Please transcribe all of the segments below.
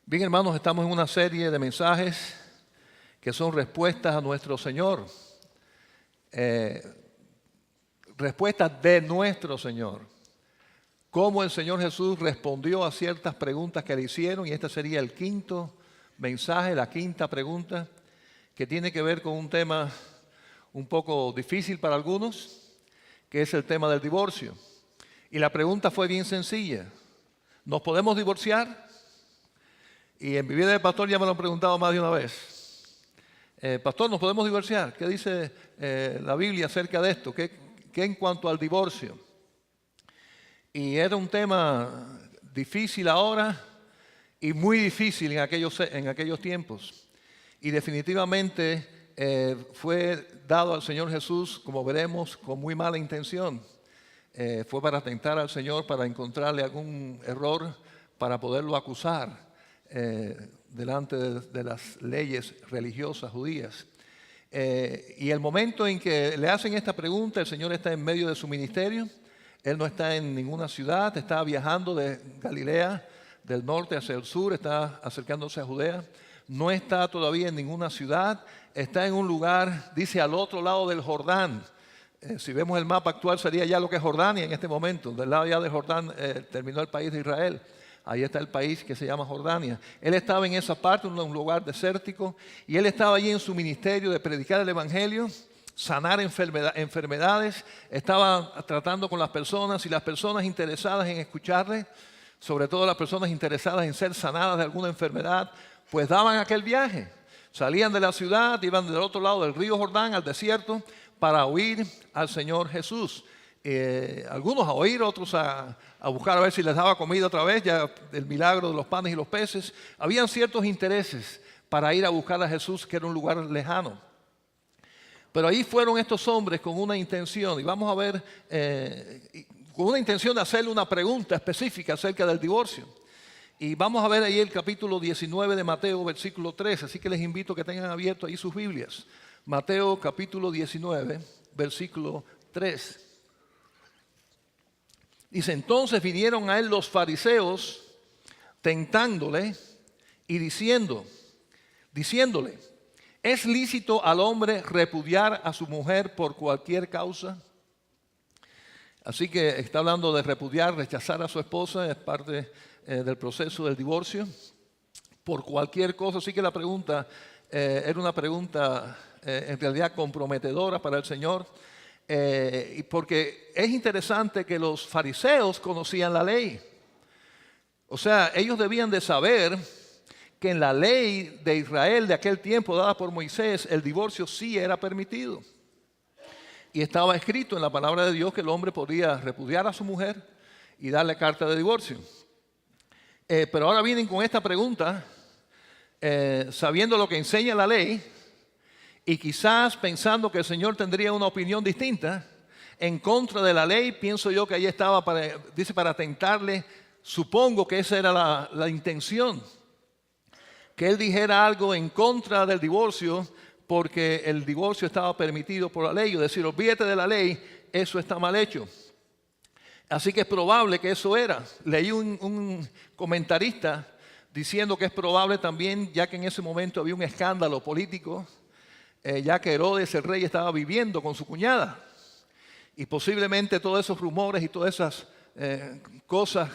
Bien, hermanos, estamos en una serie de mensajes que son respuestas a nuestro Señor. Respuestas de nuestro Señor. Cómo el Señor Jesús respondió a ciertas preguntas que le hicieron, y este sería el quinto mensaje, la quinta pregunta, que tiene que ver con un tema un poco difícil para algunos, que es el tema del divorcio. Y la pregunta fue bien sencilla: ¿nos podemos divorciar? Y en mi vida de pastor ya me lo han preguntado más de una vez. Pastor, ¿nos podemos divorciar? ¿Qué dice la Biblia acerca de esto? ¿Qué en cuanto al divorcio? Y era un tema difícil ahora y muy difícil en aquellos tiempos. Y definitivamente fue dado al Señor Jesús, como veremos, con muy mala intención. Fue para tentar al Señor, para encontrarle algún error, para poderlo acusar delante de las leyes religiosas judías. Y el momento en que le hacen esta pregunta, el Señor está en medio de su ministerio. Él no está en ninguna ciudad, está viajando de Galilea, del norte hacia el sur, está acercándose a Judea. No está todavía en ninguna ciudad, está en un lugar, dice, al otro lado del Jordán. Si vemos el mapa actual, sería ya lo que es Jordania en este momento. Del lado ya de Jordán terminó el país de Israel. Ahí está el país que se llama Jordania. Él estaba en esa parte, un lugar desértico, y él estaba allí en su ministerio de predicar el evangelio, sanar enfermedades. Estaba tratando con las personas, y las personas interesadas en escucharle, sobre todo las personas interesadas en ser sanadas de alguna enfermedad, pues daban aquel viaje. Salían de la ciudad, iban del otro lado del río Jordán al desierto para oír al Señor Jesús. Algunos a oír, otros a buscar a ver si les daba comida otra vez, ya el milagro de los panes y los peces. Habían ciertos intereses para ir a buscar a Jesús, que era un lugar lejano. Pero ahí fueron estos hombres con una intención, y vamos a ver, con una intención de hacerle una pregunta específica acerca del divorcio. Y vamos a ver ahí el capítulo 19 de Mateo, versículo 3, así que les invito a que tengan abierto ahí sus Biblias. Mateo capítulo 19, versículo 3. Dice: entonces vinieron a él los fariseos tentándole y diciéndole: ¿es lícito al hombre repudiar a su mujer por cualquier causa? Así que está hablando de repudiar, rechazar a su esposa, es parte del proceso del divorcio, por cualquier cosa. Así que la pregunta era una pregunta en realidad comprometedora para el Señor. Y porque es interesante que los fariseos conocían la ley. O sea, ellos debían de saber que en la ley de Israel de aquel tiempo, dada por Moisés, el divorcio sí era permitido. Y estaba escrito en la palabra de Dios que el hombre podía repudiar a su mujer y darle carta de divorcio. Pero ahora vienen con esta pregunta, sabiendo lo que enseña la ley, y quizás pensando que el Señor tendría una opinión distinta en contra de la ley. Pienso yo que ahí estaba, para tentarle. Supongo que esa era la intención, que él dijera algo en contra del divorcio, porque el divorcio estaba permitido por la ley, o decir, olvídate de la ley, eso está mal hecho. Así que es probable que eso era. Leí un comentarista diciendo que es probable también, ya que en ese momento había un escándalo político, ya que Herodes el rey estaba viviendo con su cuñada, y posiblemente todos esos rumores y todas esas cosas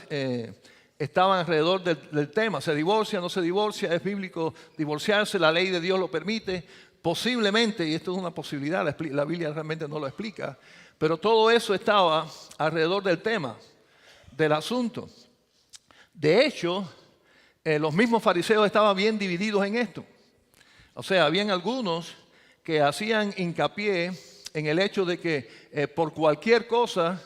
estaban alrededor del tema. ¿Se divorcia, no se divorcia? ¿Es bíblico divorciarse? ¿La ley de Dios lo permite? Posiblemente, y esto es una posibilidad, la Biblia realmente no lo explica, pero todo eso estaba alrededor del tema, del asunto. De hecho, los mismos fariseos estaban bien divididos en esto. O sea, habían algunos que hacían hincapié en el hecho de que por cualquier cosa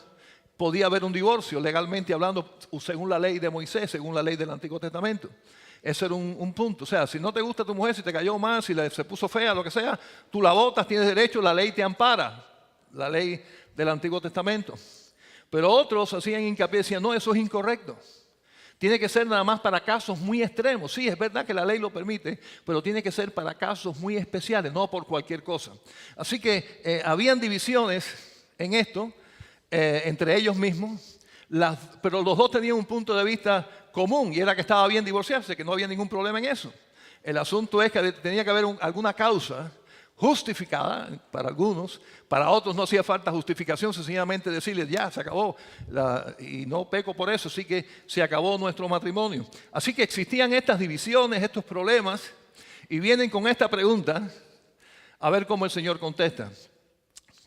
podía haber un divorcio, legalmente hablando, según la ley de Moisés, según la ley del Antiguo Testamento. Ese era un punto. O sea, si no te gusta tu mujer, si te cayó mal, si se puso fea, lo que sea, tú la botas, tienes derecho, la ley te ampara, la ley del Antiguo Testamento. Pero otros hacían hincapié, decían, no, eso es incorrecto. Tiene que ser nada más para casos muy extremos. Sí, es verdad que la ley lo permite, pero tiene que ser para casos muy especiales, no por cualquier cosa. Así que habían divisiones en esto, entre ellos mismos, pero los dos tenían un punto de vista común, y era que estaba bien divorciarse, que no había ningún problema en eso. El asunto es que tenía que haber alguna causa justificada para algunos, para otros no hacía falta justificación, sencillamente decirles ya, se acabó, y no peco por eso, así que se acabó nuestro matrimonio. Así que existían estas divisiones, estos problemas, y vienen con esta pregunta, a ver cómo el Señor contesta.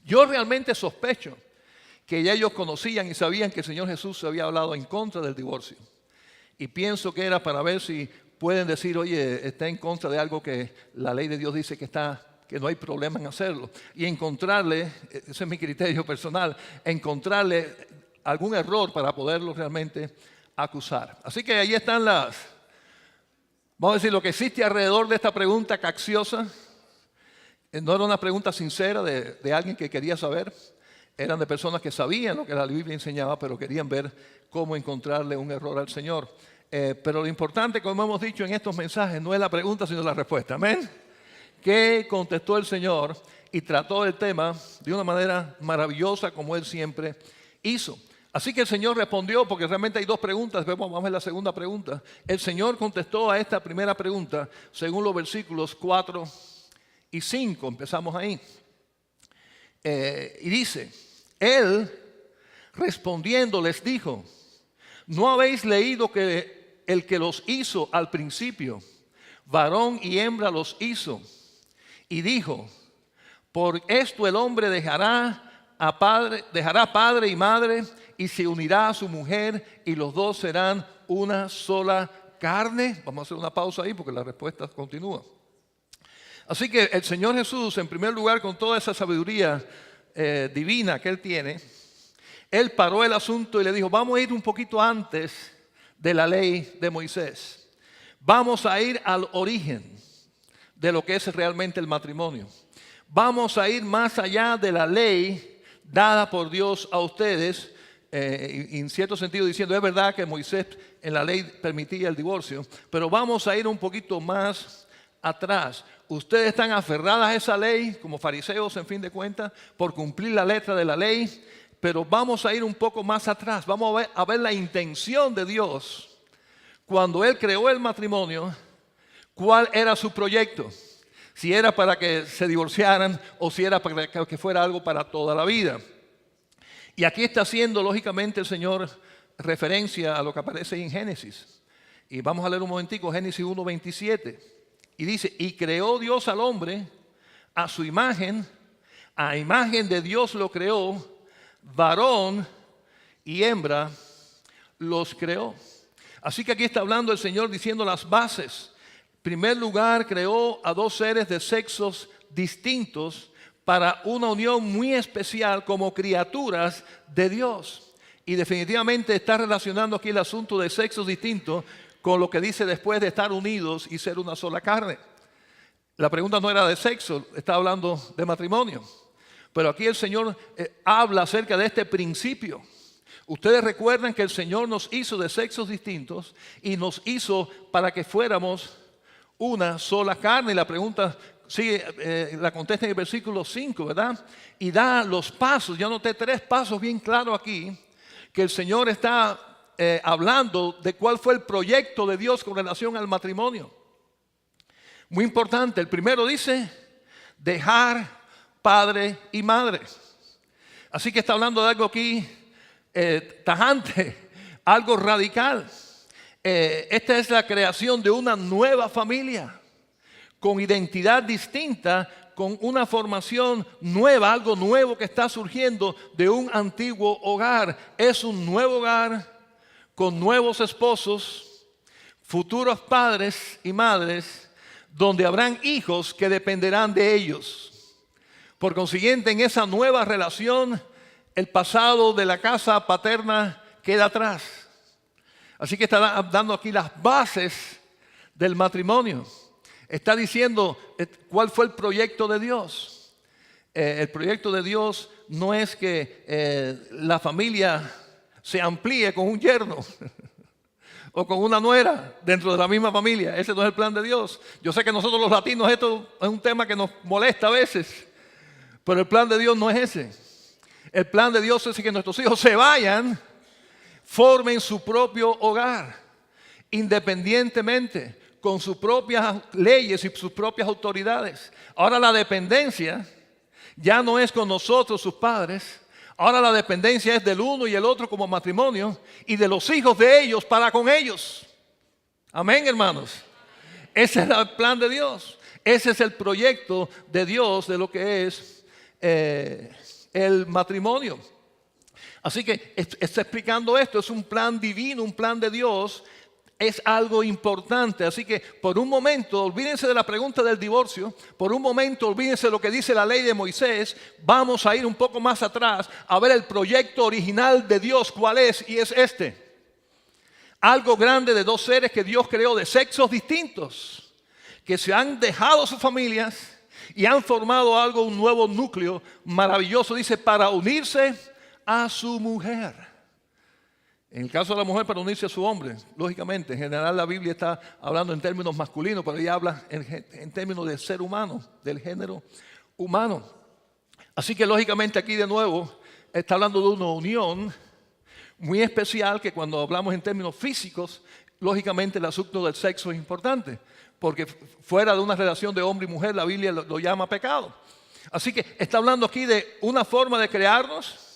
Yo realmente sospecho que ya ellos conocían y sabían que el Señor Jesús se había hablado en contra del divorcio. Y pienso que era para ver si pueden decir, oye, está en contra de algo que la ley de Dios dice que no hay problema en hacerlo. Y encontrarle, ese es mi criterio personal, encontrarle algún error para poderlo realmente acusar. Así que ahí están vamos a decir, lo que existe alrededor de esta pregunta cacciosa. No era una pregunta sincera de alguien que quería saber. Eran de personas que sabían lo que la Biblia enseñaba, pero querían ver cómo encontrarle un error al Señor. Pero lo importante, como hemos dicho en estos mensajes, no es la pregunta, sino la respuesta. Amén. ¿Qué contestó el Señor? Y trató el tema de una manera maravillosa, como Él siempre hizo. Así que el Señor respondió, porque realmente hay dos preguntas. Vamos a ver la segunda pregunta. El Señor contestó a esta primera pregunta según los versículos 4 y 5. Empezamos ahí. Y dice, Él respondiendo les dijo, ¿no habéis leído que el que los hizo al principio, varón y hembra los hizo? Y dijo, por esto el hombre dejará padre y madre y se unirá a su mujer y los dos serán una sola carne. Vamos a hacer una pausa ahí porque la respuesta continúa. Así que el Señor Jesús, en primer lugar, con toda esa sabiduría divina que Él tiene, Él paró el asunto y le dijo, vamos a ir un poquito antes de la ley de Moisés. Vamos a ir al origen de lo que es realmente el matrimonio. Vamos a ir más allá de la ley dada por Dios a ustedes, en cierto sentido diciendo, es verdad que Moisés en la ley permitía el divorcio, pero vamos a ir un poquito más atrás. Ustedes están aferradas a esa ley como fariseos, en fin de cuentas, por cumplir la letra de la ley, pero vamos a ir un poco más atrás. Vamos a ver la intención de Dios cuando Él creó el matrimonio. ¿Cuál era su proyecto? Si era para que se divorciaran o si era para que fuera algo para toda la vida. Y aquí está haciendo lógicamente el Señor referencia a lo que aparece en Génesis. Y vamos a leer un momentico Génesis 1:27. Y dice, y creó Dios al hombre a su imagen, a imagen de Dios lo creó, varón y hembra los creó. Así que aquí está hablando el Señor diciendo las bases. En primer lugar, creó a dos seres de sexos distintos para una unión muy especial como criaturas de Dios. Y definitivamente está relacionando aquí el asunto de sexos distintos con lo que dice después de estar unidos y ser una sola carne. La pregunta no era de sexo, está hablando de matrimonio. Pero aquí el Señor habla acerca de este principio. Ustedes recuerdan que el Señor nos hizo de sexos distintos y nos hizo para que fuéramos una sola carne. Y la pregunta sigue, la contesta en el versículo 5, ¿verdad? Y da los pasos. Ya noté 3 pasos bien claros aquí, que el Señor está hablando de cuál fue el proyecto de Dios con relación al matrimonio. Muy importante. El primero dice, dejar padre y madre. Así que está hablando de algo aquí tajante, algo radical. Esta es la creación de una nueva familia con identidad distinta, con una formación nueva, algo nuevo que está surgiendo de un antiguo hogar. Es un nuevo hogar con nuevos esposos, futuros padres y madres, donde habrán hijos que dependerán de ellos. Por consiguiente, en esa nueva relación, el pasado de la casa paterna queda atrás. Así que está dando aquí las bases del matrimonio. Está diciendo cuál fue el proyecto de Dios. El proyecto de Dios no es que la familia se amplíe con un yerno o con una nuera dentro de la misma familia. Ese no es el plan de Dios. Yo sé que nosotros los latinos esto es un tema que nos molesta a veces, pero el plan de Dios no es ese. El plan de Dios es que nuestros hijos se vayan, formen su propio hogar. independientemente, con sus propias leyes y sus propias autoridades. Ahora la dependencia ya no es con nosotros, sus padres. Ahora la dependencia es del uno y el otro como matrimonio y de los hijos de ellos para con ellos. Amén, hermanos. Ese es el plan de Dios. Ese es el proyecto de Dios de lo que es el matrimonio. Así que está explicando esto. Es un plan divino, un plan de Dios. Es algo importante. Así que por un momento, olvídense de la pregunta del divorcio. Por un momento, olvídense de lo que dice la ley de Moisés. Vamos a ir un poco más atrás a ver el proyecto original de Dios. ¿Cuál es? Y es este. Algo grande de dos seres que Dios creó de sexos distintos, que se han dejado sus familias y han formado algo, un nuevo núcleo maravilloso. Dice, para unirse a su mujer. En el caso de la mujer, para unirse a su hombre, lógicamente. En general la Biblia está hablando en términos masculinos, pero ella habla en términos del ser humano, del género humano. Así que lógicamente aquí de nuevo está hablando de una unión muy especial, que cuando hablamos en términos físicos, lógicamente el asunto del sexo es importante, porque fuera de una relación de hombre y mujer la Biblia lo llama pecado. Así que está hablando aquí de una forma de crearnos.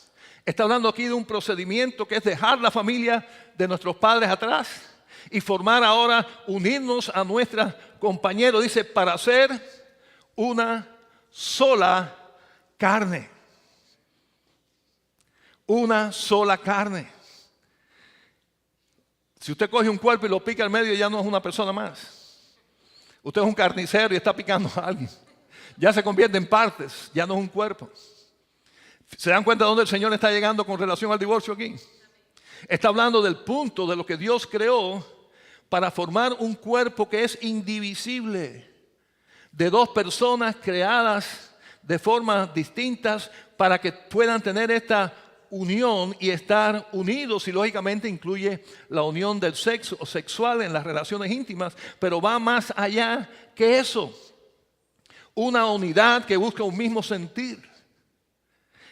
Está hablando aquí de un procedimiento que es dejar la familia de nuestros padres atrás y formar ahora, unirnos a nuestra compañera. Dice, para ser una sola carne. Una sola carne. Si usted coge un cuerpo y lo pica al medio, ya no es una persona más. Usted es un carnicero y está picando a alguien. Ya se convierte en partes, ya no es un cuerpo. ¿Se dan cuenta de dónde el Señor está llegando con relación al divorcio aquí? Está hablando del punto de lo que Dios creó para formar un cuerpo que es indivisible, de dos personas creadas de formas distintas para que puedan tener esta unión y estar unidos, y lógicamente incluye la unión del sexo o sexual en las relaciones íntimas, pero va más allá que eso. Una unidad que busca un mismo sentir,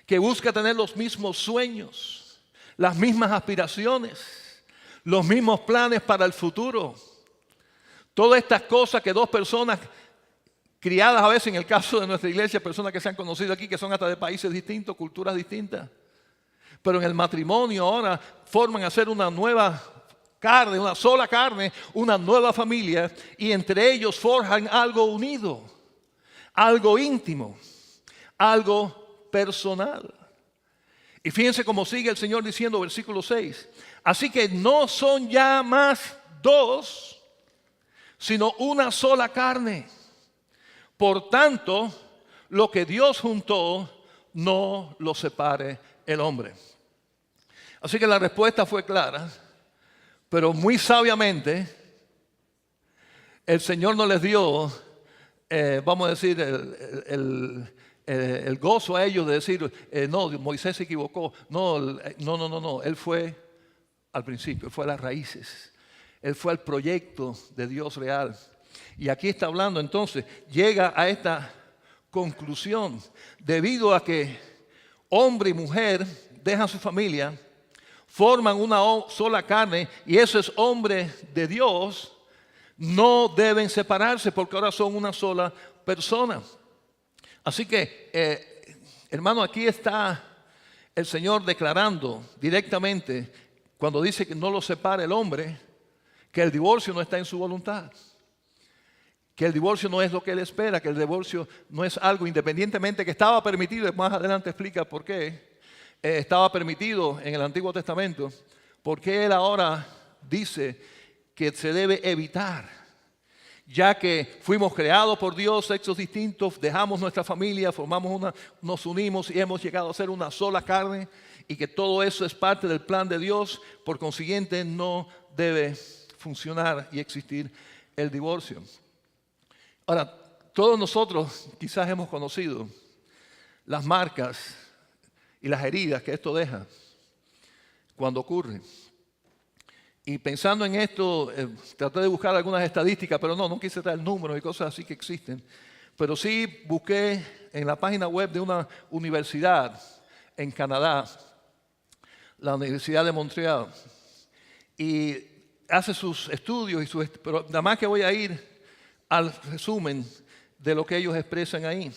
que busca tener los mismos sueños, las mismas aspiraciones, los mismos planes para el futuro. Todas estas cosas que dos personas criadas a veces, en el caso de nuestra iglesia, personas que se han conocido aquí, que son hasta de países distintos, culturas distintas, pero en el matrimonio ahora forman a ser una nueva carne, una sola carne, una nueva familia, y entre ellos forjan algo unido, algo íntimo, algo personal. Y fíjense cómo sigue el Señor diciendo, versículo 6. Así que no son ya más dos, sino una sola carne. Por tanto, lo que Dios juntó, no lo separe el hombre. Así que la respuesta fue clara, pero muy sabiamente el Señor no les dio, vamos a decir, el gozo a ellos de decir, no, Moisés se equivocó. No. Él fue al principio, él fue a las raíces. Él fue al proyecto de Dios real. Y aquí está hablando entonces, llega a esta conclusión, debido a que hombre y mujer dejan su familia, forman una sola carne, y eso es hombre de Dios, no deben separarse porque ahora son una sola persona. Así que, hermano, aquí está el Señor declarando directamente, cuando dice que no lo separa el hombre, que el divorcio no está en su voluntad. Que el divorcio no es lo que él espera, que el divorcio no es algo, independientemente que estaba permitido, y más adelante explica por qué estaba permitido en el Antiguo Testamento, porque él ahora dice que se debe evitar, ya que fuimos creados por Dios, sexos distintos, dejamos nuestra familia, nos unimos y hemos llegado a ser una sola carne, y que todo eso es parte del plan de Dios. Por consiguiente, no debe funcionar y existir el divorcio. Ahora, todos nosotros quizás hemos conocido las marcas y las heridas que esto deja cuando ocurre. Y pensando en esto, traté de buscar algunas estadísticas, pero no quise traer números y cosas así que existen. Pero sí busqué en la página web de una universidad en Canadá, la Universidad de Montreal, y hace sus estudios, pero nada más que voy a ir al resumen de lo que ellos expresan ahí.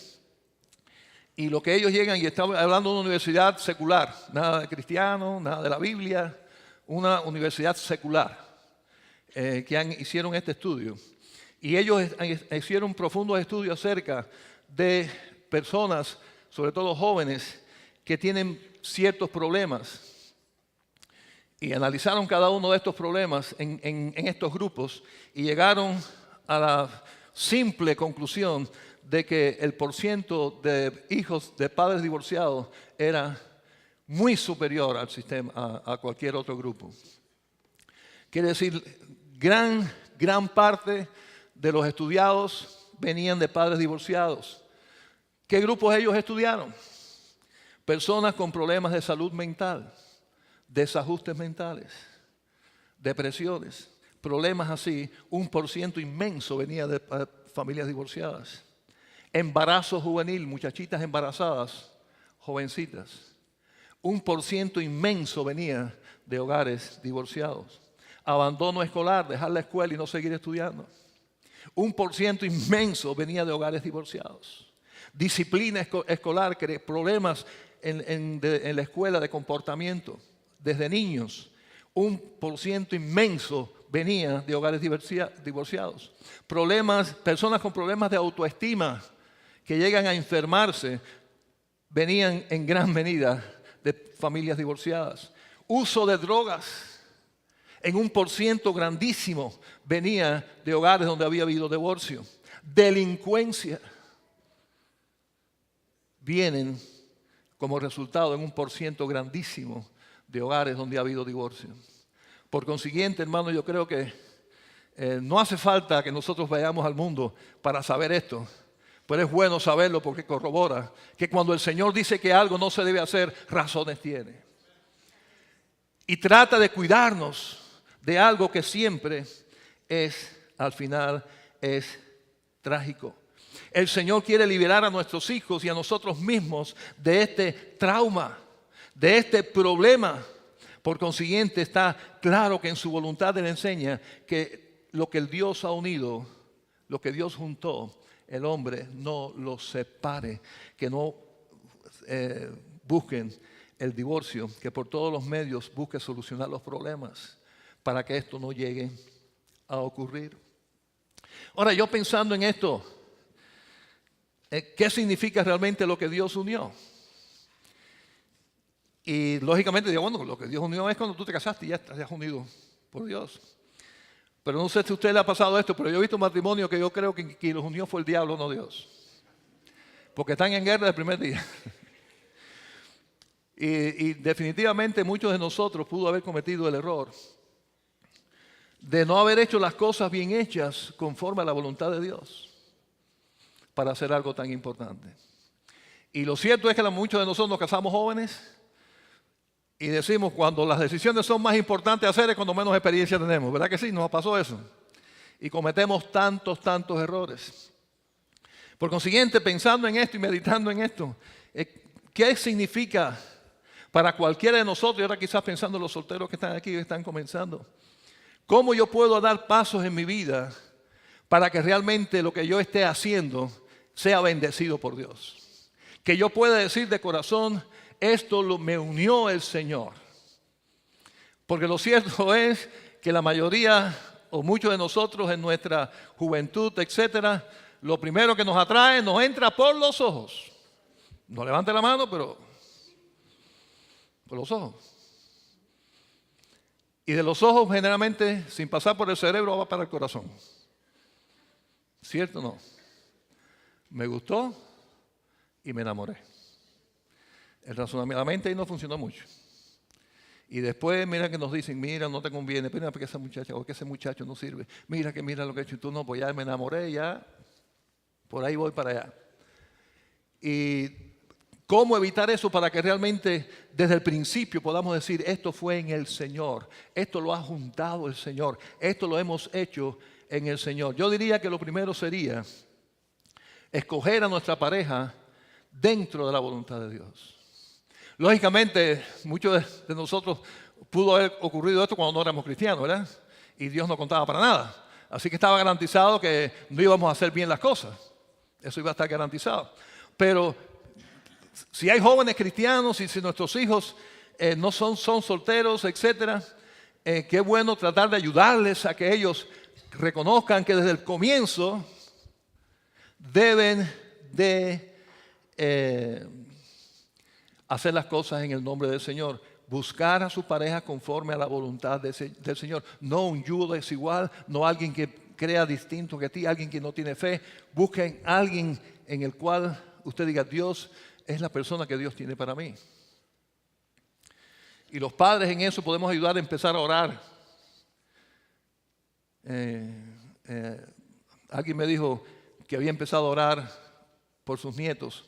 Y lo que ellos llegan, y estamos hablando de una universidad secular, nada de cristiano, nada de la Biblia, una universidad secular que hicieron este estudio. Y ellos hicieron profundos estudios acerca de personas, sobre todo jóvenes, que tienen ciertos problemas. Y analizaron cada uno de estos problemas en estos grupos y llegaron a la simple conclusión de que el porciento de hijos de padres divorciados era muy superior al sistema, a cualquier otro grupo. Quiere decir, gran parte de los estudiados venían de padres divorciados. ¿Qué grupos ellos estudiaron? Personas con problemas de salud mental, desajustes mentales, depresiones, problemas así. 1% inmenso venía de familias divorciadas. Embarazo juvenil, muchachitas embarazadas, jovencitas. 1% inmenso venía de hogares divorciados. Abandono escolar, dejar la escuela y no seguir estudiando. 1% inmenso venía de hogares divorciados. Disciplina escolar, problemas en la escuela de comportamiento desde niños. 1% inmenso venía de hogares divorciados. Personas con problemas de autoestima que llegan a enfermarse venían en gran medida de familias divorciadas. Uso de drogas en 1% grandísimo venía de hogares donde había habido divorcio. Delincuencia vienen como resultado en 1% grandísimo de hogares donde ha habido divorcio. Por consiguiente, hermano, yo creo que no hace falta que nosotros vayamos al mundo para saber esto, pero es bueno saberlo porque corrobora que cuando el Señor dice que algo no se debe hacer, razones tiene. Y trata de cuidarnos de algo que siempre al final es trágico. El Señor quiere liberar a nuestros hijos y a nosotros mismos de este trauma, de este problema. Por consiguiente, está claro que en su voluntad Él enseña que lo que el Dios ha unido, lo que Dios juntó, el hombre no lo separe, que no busquen el divorcio, que por todos los medios busque solucionar los problemas para que esto no llegue a ocurrir. Ahora, yo pensando en esto, ¿qué significa realmente lo que Dios unió? Y lógicamente digo, bueno, lo que Dios unió es cuando tú te casaste y ya estás unido por Dios. Pero no sé si a usted le ha pasado esto, pero yo he visto un matrimonio que yo creo que quien los unió fue el diablo, no Dios. Porque están en guerra el primer día. Y definitivamente muchos de nosotros pudo haber cometido el error de no haber hecho las cosas bien hechas conforme a la voluntad de Dios para hacer algo tan importante. Y lo cierto es que muchos de nosotros nos casamos jóvenes y decimos cuando las decisiones son más importantes hacer es cuando menos experiencia tenemos. ¿Verdad que sí? Nos pasó eso. Y cometemos tantos errores. Por consiguiente, pensando en esto y meditando en esto, ¿qué significa para cualquiera de nosotros? Y ahora quizás pensando en los solteros que están aquí y están comenzando. ¿Cómo yo puedo dar pasos en mi vida para que realmente lo que yo esté haciendo sea bendecido por Dios? Que yo pueda decir de corazón, esto me unió el Señor. Porque lo cierto es que la mayoría o muchos de nosotros en nuestra juventud, etcétera, lo primero que nos atrae nos entra por los ojos. No levante la mano, pero por los ojos. Y de los ojos generalmente, sin pasar por el cerebro, va para el corazón. ¿Cierto o no? Me gustó y me enamoré. El razonamiento, la mente ahí no funcionó mucho. Y después, mira que nos dicen, mira, no te conviene, mira porque esa muchacha o que ese muchacho no sirve. Mira lo que he hecho y tú no, pues ya me enamoré, ya por ahí voy para allá. Y ¿cómo evitar eso para que realmente desde el principio podamos decir, esto fue en el Señor, esto lo ha juntado el Señor, esto lo hemos hecho en el Señor? Yo diría que lo primero sería escoger a nuestra pareja dentro de la voluntad de Dios. Lógicamente, muchos de nosotros pudo haber ocurrido esto cuando no éramos cristianos, ¿verdad? y Dios no contaba para nada. Así que estaba garantizado que no íbamos a hacer bien las cosas. Eso iba a estar garantizado. Pero si hay jóvenes cristianos y si nuestros hijos no son solteros, etcétera, qué bueno tratar de ayudarles a que ellos reconozcan que desde el comienzo deben de hacer las cosas en el nombre del Señor. Buscar a su pareja conforme a la voluntad del Señor. No un yugo desigual, no alguien que crea distinto que ti, alguien que no tiene fe. Busquen a alguien en el cual usted diga, Dios es la persona que Dios tiene para mí. Y los padres en eso podemos ayudar a empezar a orar. Alguien me dijo que había empezado a orar por sus nietos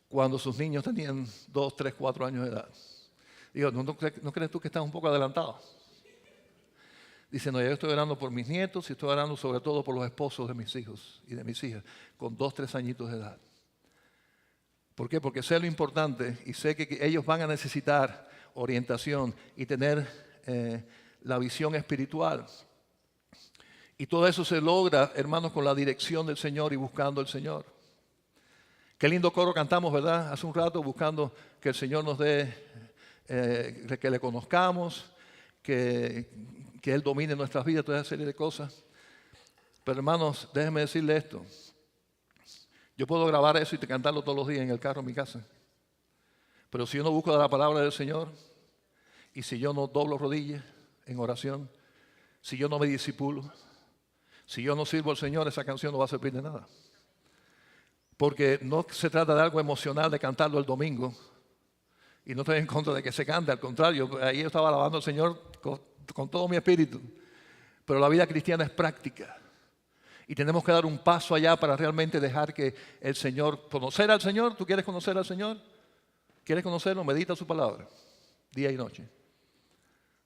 cuando sus niños tenían 2, 3, 4 años de edad. Digo, ¿no crees tú que estás un poco adelantado? Dice, no, yo estoy orando por mis nietos y estoy orando sobre todo por los esposos de mis hijos y de mis hijas con 2, 3 añitos de edad. ¿Por qué? Porque sé lo importante y sé que ellos van a necesitar orientación y tener la visión espiritual. Y todo eso se logra, hermanos, con la dirección del Señor y buscando al Señor. Qué lindo coro cantamos, ¿verdad? Hace un rato buscando que el Señor nos dé, que le conozcamos, que Él domine nuestras vidas, toda esa serie de cosas. Pero hermanos, déjenme decirle esto. Yo puedo grabar eso y cantarlo todos los días en el carro en mi casa. Pero si yo no busco la palabra del Señor y si yo no doblo rodillas en oración, si yo no me disipulo, si yo no sirvo al Señor, esa canción no va a servir de nada. Porque no se trata de algo emocional de cantarlo el domingo. Y no estoy en contra de que se cante, al contrario, ahí yo estaba alabando al Señor con todo mi espíritu. Pero la vida cristiana es práctica. Y tenemos que dar un paso allá para realmente dejar que el Señor, conocer al Señor. ¿Tú quieres conocer al Señor? ¿Quieres conocerlo? Medita su palabra, día y noche.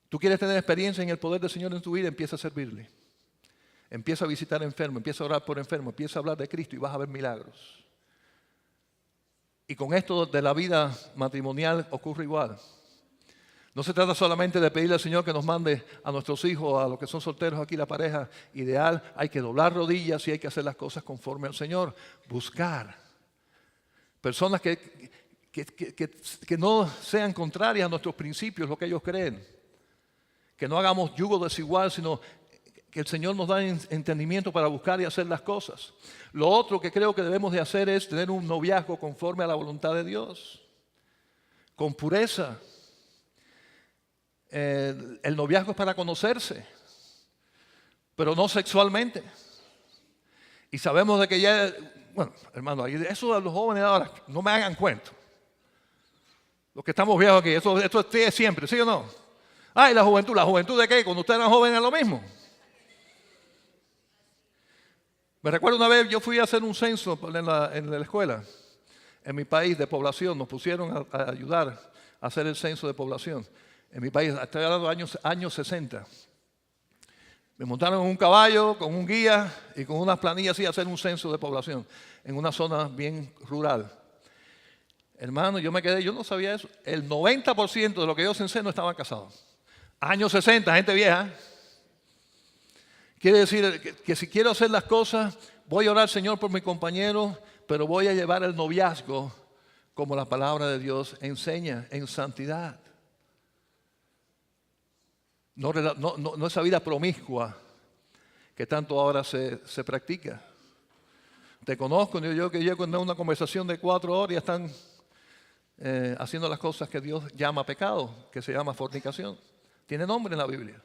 ¿Tú quieres tener experiencia en el poder del Señor en tu vida? Empieza a servirle. Empieza a visitar enfermos, empieza a orar por enfermos, empieza a hablar de Cristo y vas a ver milagros. Y con esto de la vida matrimonial ocurre igual. No se trata solamente de pedirle al Señor que nos mande a nuestros hijos, a los que son solteros aquí, la pareja ideal. Hay que doblar rodillas y hay que hacer las cosas conforme al Señor. Buscar personas que no sean contrarias a nuestros principios, lo que ellos creen. Que no hagamos yugo desigual, sino que el Señor nos da entendimiento para buscar y hacer las cosas. Lo otro que creo que debemos de hacer es tener un noviazgo conforme a la voluntad de Dios, con pureza. El noviazgo es para conocerse, pero no sexualmente. Y sabemos de que ya, bueno, hermano, eso de los jóvenes ahora, no me hagan cuento. Los que estamos viejos aquí, esto es siempre, ¿sí o no? Ay, ¿la juventud de qué? Cuando ustedes eran jóvenes era lo mismo. Me recuerdo una vez, yo fui a hacer un censo en la escuela, en mi país de población. Nos pusieron a ayudar a hacer el censo de población. En mi país, estoy hablando de años 60. Me montaron en un caballo con un guía y con unas planillas así a hacer un censo de población en una zona bien rural. Hermano, yo no sabía eso. El 90% de lo que yo censé no estaban casados. Años 60, gente vieja. Quiere decir que si quiero hacer las cosas, voy a orar al Señor por mi compañero, pero voy a llevar el noviazgo como la palabra de Dios enseña, en santidad. No esa vida promiscua que tanto ahora se practica. Te conozco, yo que llego en una conversación de 4 horas y están haciendo las cosas que Dios llama pecado, que se llama fornicación. Tiene nombre en la Biblia.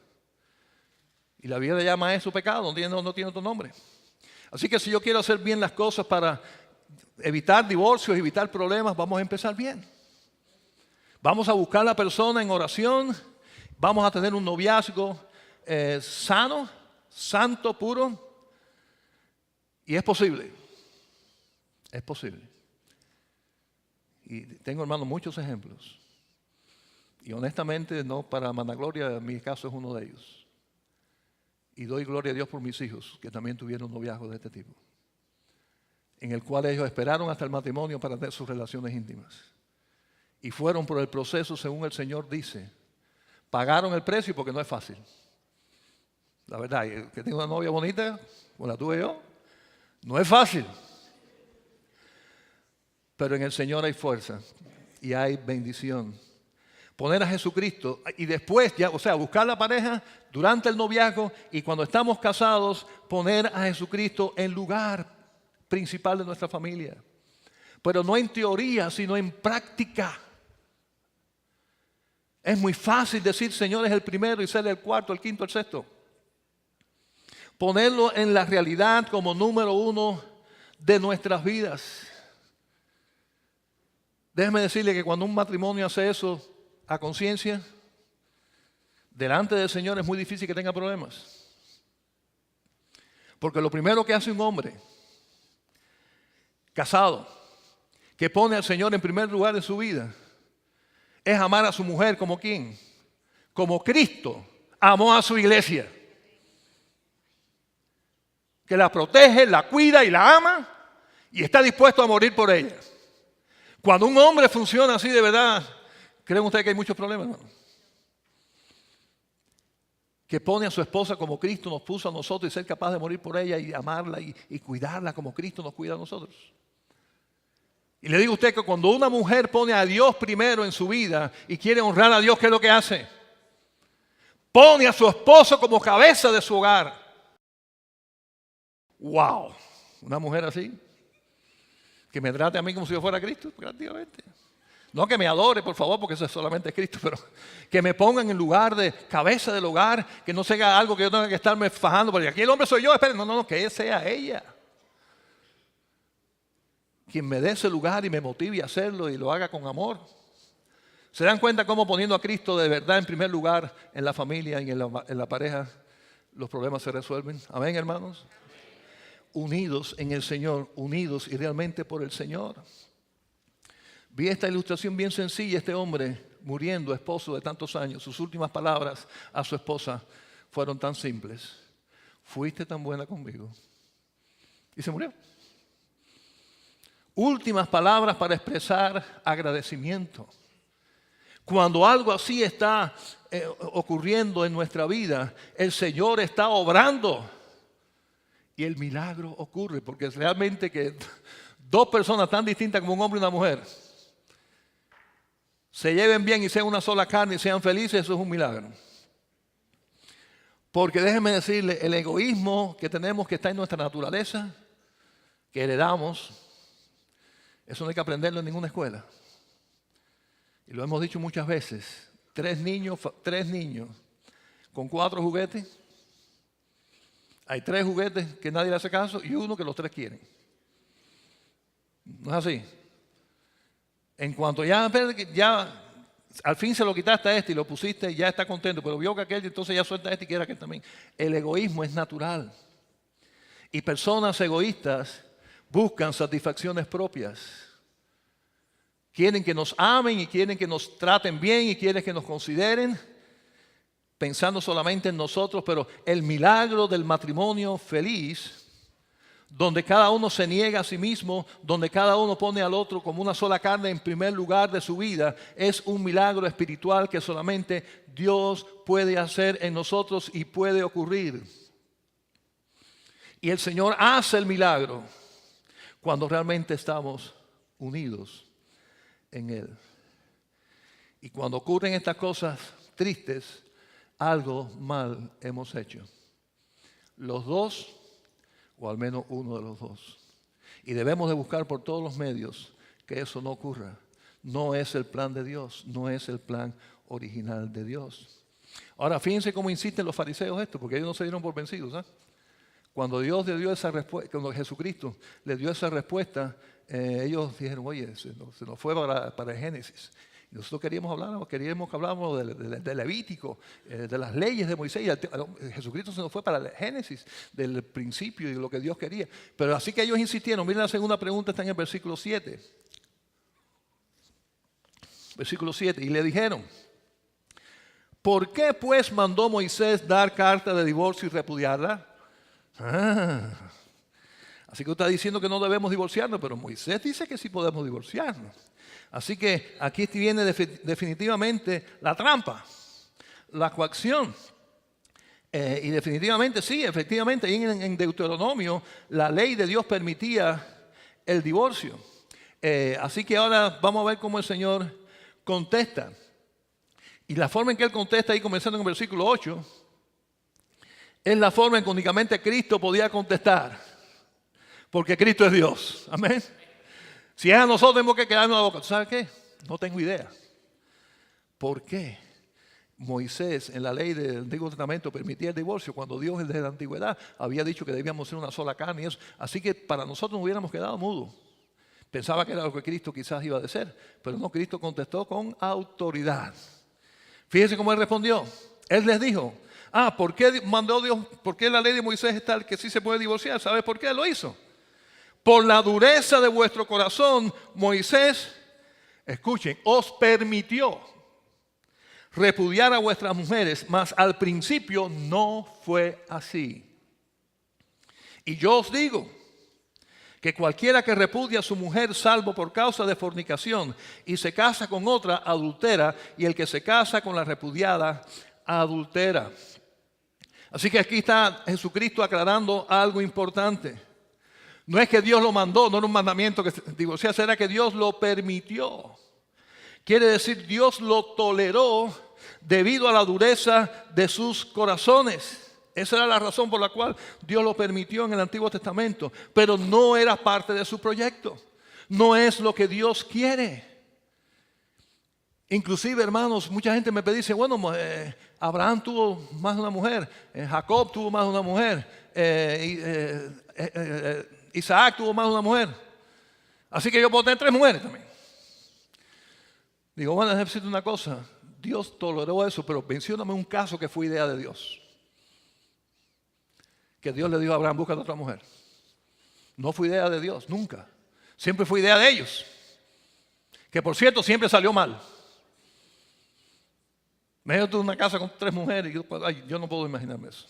Y la Biblia llama a eso pecado, no tiene otro nombre. Así que si yo quiero hacer bien las cosas para evitar divorcios, evitar problemas, vamos a empezar bien. Vamos a buscar a la persona en oración, vamos a tener un noviazgo sano, santo, puro. Y es posible. Es posible. Y tengo, hermano, muchos ejemplos. Y honestamente, no para vanagloria, mi caso es uno de ellos. Y doy gloria a Dios por mis hijos, que también tuvieron un noviazgo de este tipo, en el cual ellos esperaron hasta el matrimonio para tener sus relaciones íntimas. Y fueron por el proceso, según el Señor dice. Pagaron el precio porque no es fácil. La verdad, que tengo una novia bonita, como la tuve yo, no es fácil. Pero en el Señor hay fuerza y hay bendición. Poner a Jesucristo y después, ya, o sea, buscar la pareja durante el noviazgo y cuando estamos casados, poner a Jesucristo en lugar principal de nuestra familia. Pero no en teoría, sino en práctica. Es muy fácil decir Señor es el primero y ser el cuarto, el quinto, el sexto. Ponerlo en la realidad como número uno de nuestras vidas. Déjeme decirle que cuando un matrimonio hace eso a conciencia, delante del Señor es muy difícil que tenga problemas. Porque lo primero que hace un hombre casado, que pone al Señor en primer lugar en su vida, es amar a su mujer como ¿quién? Como Cristo amó a su iglesia. Que la protege, la cuida y la ama y está dispuesto a morir por ella. Cuando un hombre funciona así de verdad, ¿creen ustedes que hay muchos problemas, hermano? Que pone a su esposa como Cristo nos puso a nosotros y ser capaz de morir por ella y amarla y cuidarla como Cristo nos cuida a nosotros. Y le digo a usted que cuando una mujer pone a Dios primero en su vida y quiere honrar a Dios, ¿qué es lo que hace? Pone a su esposo como cabeza de su hogar. ¡Wow! Una mujer así, que me trate a mí como si yo fuera Cristo, prácticamente. No que me adore, por favor, porque eso es solamente Cristo, pero que me pongan en lugar de cabeza del hogar, que no sea algo que yo tenga que estarme fajando, porque aquí el hombre soy yo, esperen, no, que sea ella. Quien me dé ese lugar y me motive a hacerlo y lo haga con amor. ¿Se dan cuenta cómo poniendo a Cristo de verdad en primer lugar en la familia y en la pareja, los problemas se resuelven? Amén, hermanos. Unidos en el Señor, unidos y realmente por el Señor. Vi esta ilustración bien sencilla, este hombre muriendo, esposo de tantos años, sus últimas palabras a su esposa fueron tan simples. Fuiste tan buena conmigo. Y se murió. Últimas palabras para expresar agradecimiento. Cuando algo así está ocurriendo en nuestra vida, el Señor está obrando. Y el milagro ocurre, porque es realmente que dos personas tan distintas como un hombre y una mujer se lleven bien y sean una sola carne y sean felices, eso es un milagro. Porque déjenme decirle, el egoísmo que tenemos que está en nuestra naturaleza, que heredamos, eso no hay que aprenderlo en ninguna escuela. Y lo hemos dicho muchas veces, tres niños con 4 juguetes. Hay 3 juguetes que nadie le hace caso y uno que los 3 quieren. ¿No es así? En cuanto ya al fin se lo quitaste a este y lo pusiste, ya está contento, pero vio que aquel, entonces ya suelta a este y quiere aquel también. El egoísmo es natural. Y personas egoístas buscan satisfacciones propias. Quieren que nos amen y quieren que nos traten bien y quieren que nos consideren, pensando solamente en nosotros, pero el milagro del matrimonio feliz, donde cada uno se niega a sí mismo, donde cada uno pone al otro como una sola carne en primer lugar de su vida, es un milagro espiritual que solamente Dios puede hacer en nosotros y puede ocurrir. Y el Señor hace el milagro cuando realmente estamos unidos en Él. Y cuando ocurren estas cosas tristes, algo mal hemos hecho. Los dos, o al menos uno de los dos. Y debemos de buscar por todos los medios que eso no ocurra. No es el plan de Dios, no es el plan original de Dios. Ahora, fíjense cómo insisten los fariseos esto, porque ellos no se dieron por vencidos. Cuando Dios le dio esa respuesta, cuando Jesucristo le dio esa respuesta, ellos dijeron, oye, se nos fue para el Génesis. Y nosotros queríamos que habláramos de Levítico, de las leyes de Moisés. Jesucristo se nos fue para el Génesis, del principio y de lo que Dios quería. Pero así que ellos insistieron. Miren, la segunda pregunta está en el versículo 7. Versículo 7. Y le dijeron, ¿por qué pues mandó Moisés dar carta de divorcio y repudiarla? Así que usted está diciendo que no debemos divorciarnos, pero Moisés dice que sí podemos divorciarnos. Así que aquí viene definitivamente la trampa, la coacción. Y definitivamente, sí, efectivamente, ahí en Deuteronomio la ley de Dios permitía el divorcio. Así que ahora vamos a ver cómo el Señor contesta. Y la forma en que Él contesta, ahí comenzando en el versículo 8, es la forma en que únicamente Cristo podía contestar. Porque Cristo es Dios. Amén. Si es a nosotros, tenemos que quedarnos a la boca. ¿Sabes qué? No tengo idea. ¿Por qué Moisés en la ley del Antiguo Testamento permitía el divorcio cuando Dios desde la antigüedad había dicho que debíamos ser una sola carne y eso? Así que para nosotros nos hubiéramos quedado mudos. Pensaba que era lo que Cristo quizás iba a decir, pero no, Cristo contestó con autoridad. Fíjense cómo Él respondió. Él les dijo, ¿por qué mandó Dios? ¿Por qué la ley de Moisés es tal que sí se puede divorciar? ¿Sabes por qué lo hizo? Por la dureza de vuestro corazón, Moisés, escuchen, os permitió repudiar a vuestras mujeres, mas al principio no fue así. Y yo os digo que cualquiera que repudia a su mujer salvo por causa de fornicación y se casa con otra, adultera, y el que se casa con la repudiada, adultera. Así que aquí está Jesucristo aclarando algo importante. No es que Dios lo mandó, no era un mandamiento que se divorciase, era que Dios lo permitió. Quiere decir, Dios lo toleró debido a la dureza de sus corazones. Esa era la razón por la cual Dios lo permitió en el Antiguo Testamento. Pero no era parte de su proyecto. No es lo que Dios quiere. Inclusive, hermanos, mucha gente me dice, bueno, Abraham tuvo más de una mujer, Jacob tuvo más de una mujer, Isaac tuvo más de una mujer. Así que yo puedo tener 3 mujeres también. Digo, bueno, déjame decirte una cosa. Dios toleró eso, pero mencióname un caso que fue idea de Dios. Que Dios le dijo a Abraham, busca a otra mujer. No fue idea de Dios, nunca. Siempre fue idea de ellos. Que por cierto, siempre salió mal. Me tuve una casa con 3 mujeres y yo no puedo imaginarme eso.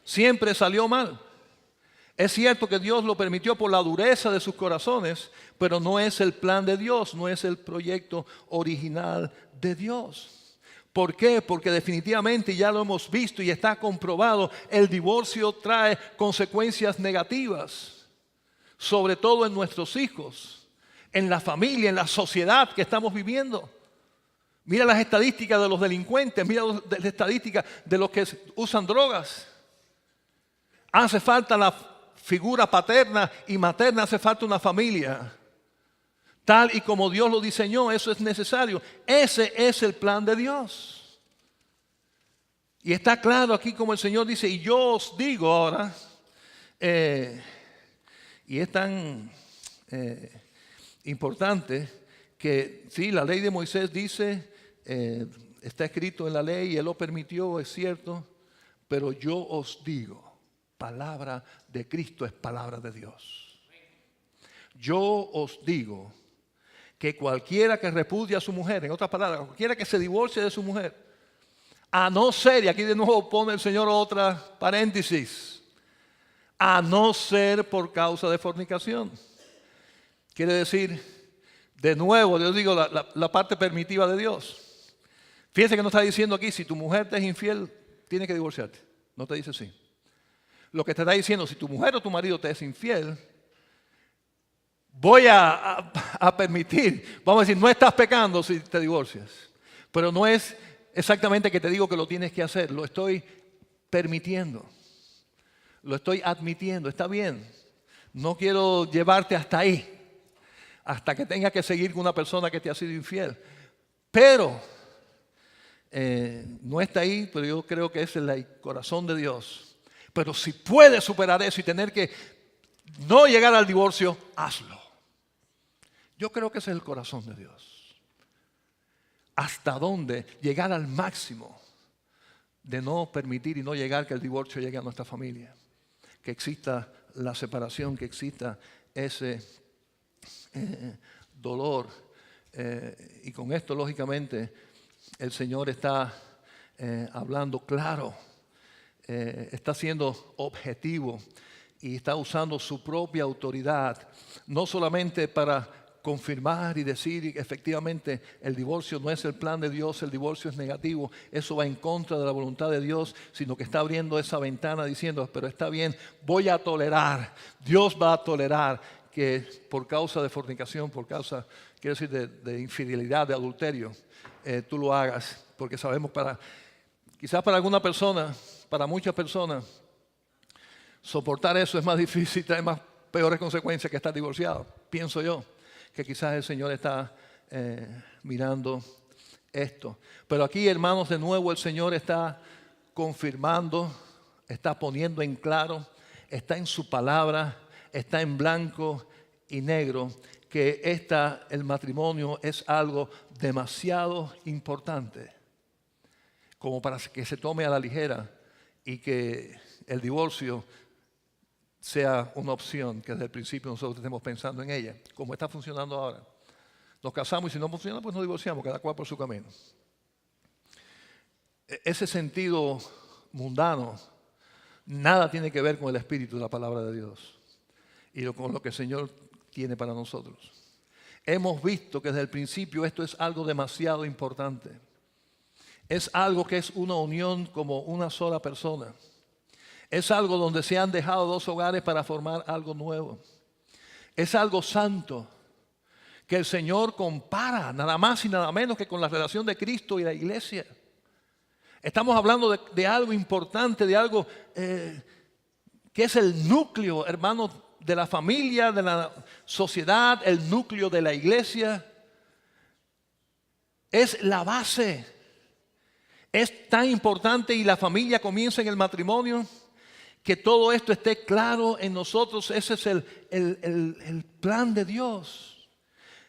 Siempre salió mal. Es cierto que Dios lo permitió por la dureza de sus corazones, pero no es el plan de Dios, no es el proyecto original de Dios. ¿Por qué? Porque definitivamente ya lo hemos visto y está comprobado, el divorcio trae consecuencias negativas, sobre todo en nuestros hijos, en la familia, en la sociedad que estamos viviendo. Mira las estadísticas de los delincuentes, mira las estadísticas de los que usan drogas. Hace falta la figura paterna y materna, hace falta una familia. Tal y como Dios lo diseñó, eso es necesario. Ese es el plan de Dios. Y está claro aquí como el Señor dice, y yo os digo ahora, y es tan importante que sí, la ley de Moisés dice, está escrito en la ley y Él lo permitió, es cierto, pero yo os digo, palabra de Cristo es palabra de Dios. Yo os digo que cualquiera que repudia a su mujer, en otras palabras, cualquiera que se divorcie de su mujer, a no ser, y aquí de nuevo pone el Señor otra paréntesis, a no ser por causa de fornicación. Quiere decir, de nuevo, yo digo la parte permitiva de Dios. Fíjense que no está diciendo aquí, si tu mujer te es infiel, tienes que divorciarte. No te dice así. Lo que te está diciendo, si tu mujer o tu marido te es infiel, voy a permitir, vamos a decir, no estás pecando si te divorcias. Pero no es exactamente que te digo que lo tienes que hacer, lo estoy permitiendo. Lo estoy admitiendo, está bien. No quiero llevarte hasta ahí, hasta que tengas que seguir con una persona que te ha sido infiel. Pero no está ahí, pero yo creo que ese es el corazón de Dios. Pero si puedes superar eso y tener que no llegar al divorcio, hazlo. Yo creo que ese es el corazón de Dios. ¿Hasta dónde llegar al máximo de no permitir y no llegar que el divorcio llegue a nuestra familia? Que exista la separación, que exista ese dolor. Y con esto, lógicamente, el Señor está hablando claro. Está siendo objetivo y está usando su propia autoridad, no solamente para confirmar y decir que efectivamente el divorcio no es el plan de Dios, el divorcio es negativo, eso va en contra de la voluntad de Dios, sino que está abriendo esa ventana diciendo, pero está bien, voy a tolerar, Dios va a tolerar que por causa de fornicación, por causa, quiero decir, de infidelidad, de adulterio, tú lo hagas, porque sabemos quizás para alguna persona, para muchas personas, soportar eso es más difícil, trae más peores consecuencias que estar divorciado, pienso yo. Que quizás el Señor está mirando esto. Pero aquí, hermanos, de nuevo el Señor está confirmando, está poniendo en claro, está en su palabra, está en blanco y negro, que el matrimonio es algo demasiado importante como para que se tome a la ligera y que el divorcio sea una opción que desde el principio nosotros estemos pensando en ella, como está funcionando ahora. Nos casamos y si no funciona, pues nos divorciamos, cada cual por su camino. Ese sentido mundano nada tiene que ver con el espíritu de la palabra de Dios y con lo que el Señor tiene para nosotros. Hemos visto que desde el principio esto es algo demasiado importante. Es algo que es una unión como una sola persona. Es algo donde se han dejado dos hogares para formar algo nuevo. Es algo santo que el Señor compara nada más y nada menos que con la relación de Cristo y la iglesia. Estamos hablando de algo importante, de algo que es el núcleo, hermanos, de la familia, de la sociedad, el núcleo de la iglesia. Es la base. Es tan importante y la familia comienza en el matrimonio. Que todo esto esté claro en nosotros, ese es el plan de Dios.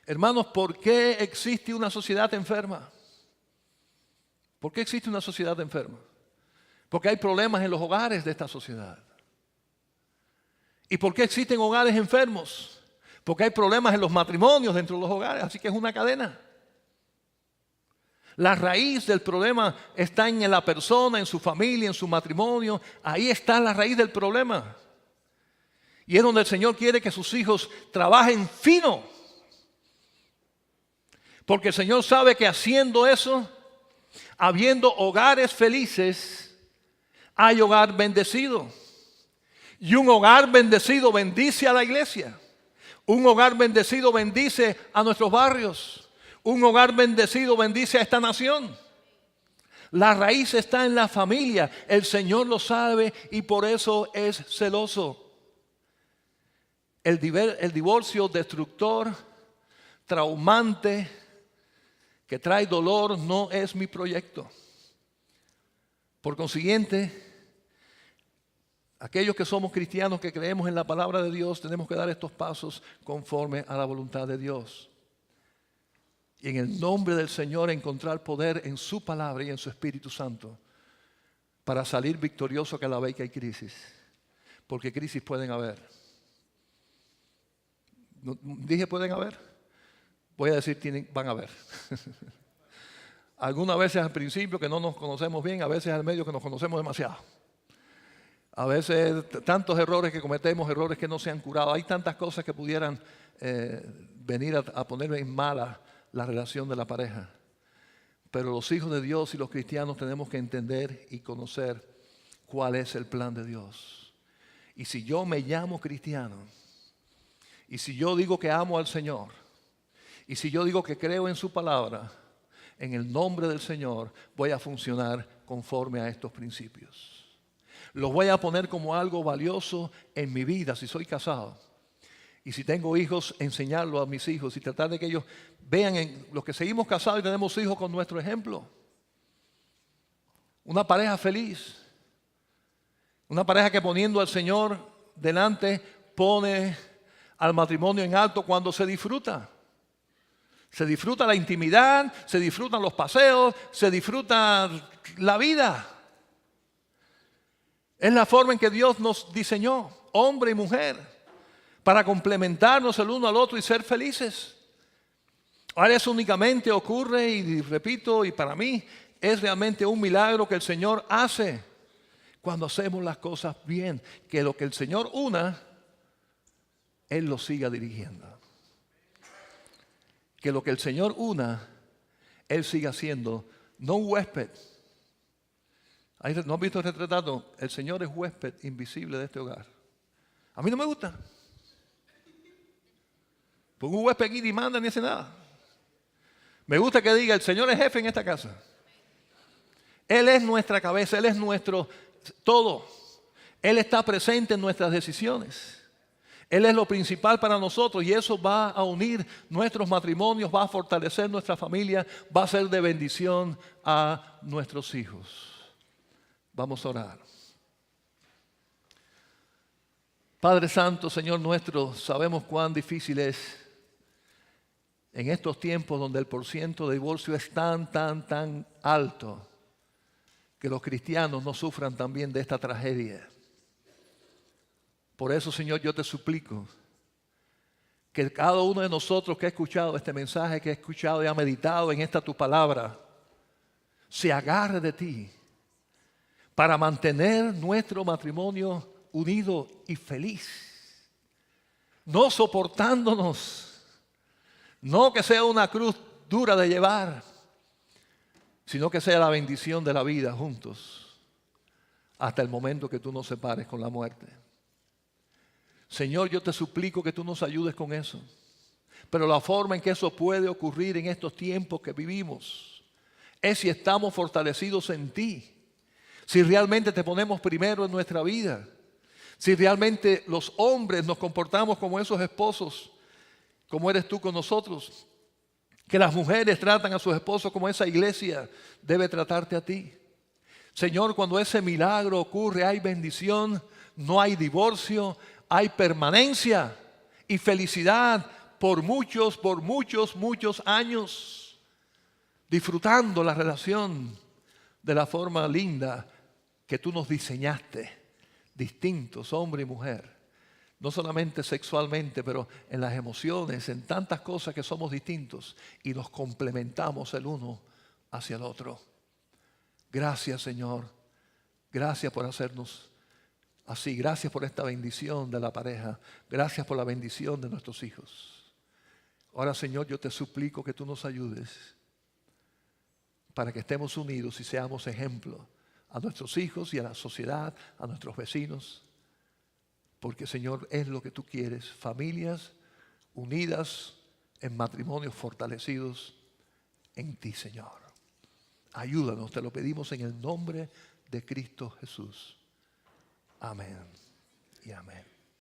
Hermanos, ¿por qué existe una sociedad enferma? ¿Por qué existe una sociedad enferma? Porque hay problemas en los hogares de esta sociedad. ¿Y por qué existen hogares enfermos? Porque hay problemas en los matrimonios dentro de los hogares, así que es una cadena. La raíz del problema está en la persona, en su familia, en su matrimonio. Ahí está la raíz del problema. Y es donde el Señor quiere que sus hijos trabajen fino. Porque el Señor sabe que haciendo eso, habiendo hogares felices, hay hogar bendecido. Y un hogar bendecido bendice a la iglesia. Un hogar bendecido bendice a nuestros barrios. Un hogar bendecido bendice a esta nación. La raíz está en la familia. El Señor lo sabe y por eso es celoso. El divorcio destructor, traumante, que trae dolor, no es mi proyecto. Por consiguiente, aquellos que somos cristianos, que creemos en la palabra de Dios, tenemos que dar estos pasos conforme a la voluntad de Dios. Y en el nombre del Señor encontrar poder en su palabra y en su Espíritu Santo para salir victorioso cada vez que hay crisis. Porque crisis pueden haber. ¿Dije pueden haber? Voy a decir van a haber. Algunas veces al principio que no nos conocemos bien, a veces al medio que nos conocemos demasiado. A veces tantos errores que cometemos, errores que no se han curado. Hay tantas cosas que pudieran venir a poner en mala la relación de la pareja. Pero los hijos de Dios y los cristianos tenemos que entender y conocer cuál es el plan de Dios. Y si yo me llamo cristiano, y si yo digo que amo al Señor, y si yo digo que creo en su palabra, en el nombre del Señor voy a funcionar conforme a estos principios. Los voy a poner como algo valioso en mi vida si soy casado. Y si tengo hijos, enseñarlo a mis hijos y tratar de que ellos vean en los que seguimos casados y tenemos hijos con nuestro ejemplo. Una pareja feliz. Una pareja que poniendo al Señor delante pone al matrimonio en alto cuando se disfruta. Se disfruta la intimidad, se disfrutan los paseos, se disfruta la vida. Es la forma en que Dios nos diseñó, hombre y mujer, para complementarnos el uno al otro y ser felices. Ahora eso únicamente ocurre, y repito, y para mí es realmente un milagro que el Señor hace cuando hacemos las cosas bien, que lo que el Señor una, Él lo siga dirigiendo. que lo que el Señor una, Él siga siendo, no un huésped. ¿No has visto el retrato? El Señor es huésped invisible de este hogar. A mí no me gusta. Porque un huésped aquí ni manda ni hace nada. Me gusta que diga, el Señor es jefe en esta casa. Él es nuestra cabeza, Él es nuestro todo. Él está presente en nuestras decisiones. Él es lo principal para nosotros y eso va a unir nuestros matrimonios, va a fortalecer nuestra familia, va a ser de bendición a nuestros hijos. Vamos a orar. Padre Santo, Señor nuestro, sabemos cuán difícil es en estos tiempos donde el porciento de divorcio es tan alto, que los cristianos no sufran también de esta tragedia. Por eso, Señor, yo te suplico que cada uno de nosotros que ha escuchado este mensaje, que ha escuchado y ha meditado en esta tu palabra, se agarre de ti para mantener nuestro matrimonio unido y feliz, no soportándonos, no que sea una cruz dura de llevar, sino que sea la bendición de la vida juntos hasta el momento que tú nos separes con la muerte. Señor, yo te suplico que tú nos ayudes con eso. Pero la forma en que eso puede ocurrir en estos tiempos que vivimos es si estamos fortalecidos en ti, si realmente te ponemos primero en nuestra vida, si realmente los hombres nos comportamos como esos esposos, como eres tú con nosotros, que las mujeres tratan a sus esposos como esa iglesia debe tratarte a ti. Señor, cuando ese milagro ocurre, hay bendición, no hay divorcio, hay permanencia y felicidad por muchos años, disfrutando la relación de la forma linda que tú nos diseñaste, distintos, hombre y mujer. No solamente sexualmente, pero en las emociones, en tantas cosas que somos distintos y nos complementamos el uno hacia el otro. Gracias, Señor. Gracias por hacernos así. Gracias por esta bendición de la pareja. Gracias por la bendición de nuestros hijos. Ahora, Señor, yo te suplico que tú nos ayudes para que estemos unidos y seamos ejemplo a nuestros hijos y a la sociedad, a nuestros vecinos. Porque, Señor, es lo que tú quieres. Familias unidas en matrimonios fortalecidos en ti, Señor. Ayúdanos, te lo pedimos en el nombre de Cristo Jesús. Amén y amén.